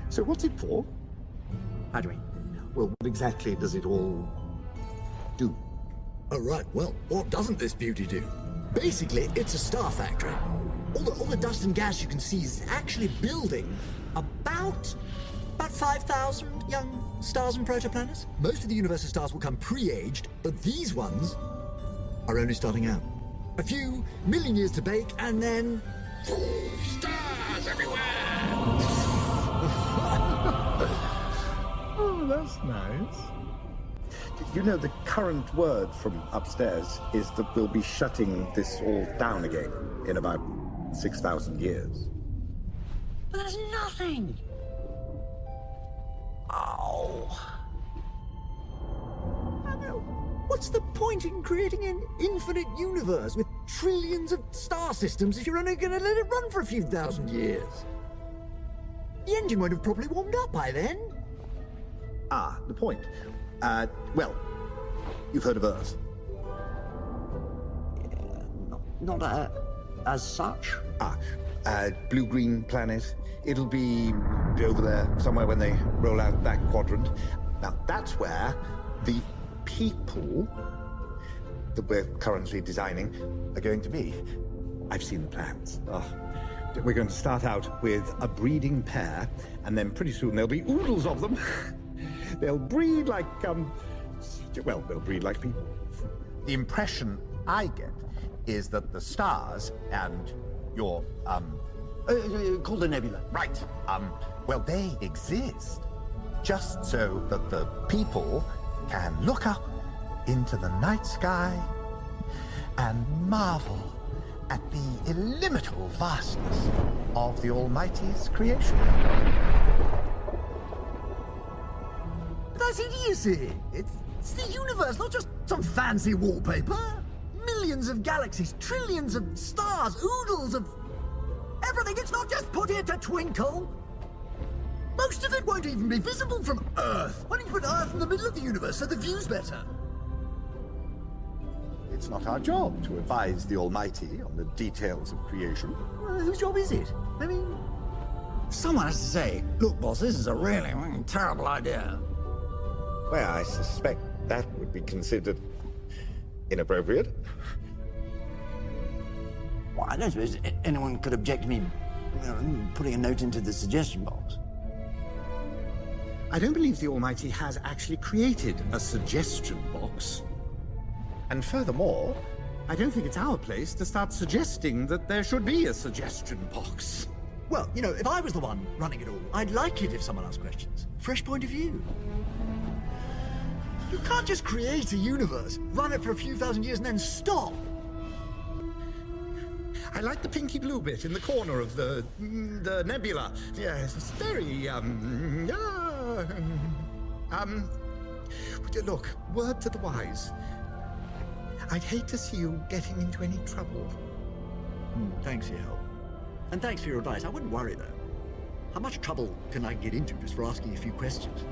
So what's it for? How do we? Well, what exactly does it all do? Oh, right. Well, what doesn't this beauty do? Basically, it's a star factory. All the dust and gas you can see is actually building about 5,000 young stars and protoplanets. Most of the universe's stars will come pre-aged, but these ones are only starting out. A few million years to bake, and then stars everywhere! Oh, that's nice. You know, the current word from upstairs is that we'll be shutting this all down again in about 6,000 years. But there's nothing. Oh. What's the point in creating an infinite universe with trillions of star systems if you're only going to let it run for a few thousand years? The engine won't have properly warmed up by then. Ah, the point. Well, you've heard of Earth. Not as such. Blue-green planet. It'll be over there somewhere when they roll out that quadrant. Now, that's where the people that we're currently designing are going to be. I've seen the plans. We're going to start out with a breeding pair, and then pretty soon there'll be oodles of them. They'll breed like, they'll breed like people. The impression I get is that the stars and your, Called a nebula. right, well, they exist just so that the people can look up into the night sky and marvel at the illimitable vastness of the Almighty's creation. That's idiocy. It's the universe, not just some fancy wallpaper. Millions of galaxies, trillions of stars, oodles of everything. It's not just put here to twinkle. Most of it won't even be visible from Earth. Why don't you put Earth in the middle of the universe so the view's better? It's not our job to advise the Almighty on the details of creation. Whose job is it? I mean, someone has to say, look, boss, this is a really terrible idea. Well, I suspect that would be considered inappropriate. Well, I don't suppose anyone could object to me putting a note into the suggestion box. I don't believe the Almighty has actually created a suggestion box. And furthermore, I don't think it's our place to start suggesting that there should be a suggestion box. Well, you know, if I was the one running it all, I'd like it if someone asked questions. Fresh point of view. You can't just create a universe, run it for a few thousand years and then stop. I like the pinky blue bit in the corner of the nebula. Yes, it's very, look, word to the wise. I'd hate to see you getting into any trouble. Thanks for your help. And thanks for your advice. I wouldn't worry, though. How much trouble can I get into just for asking a few questions?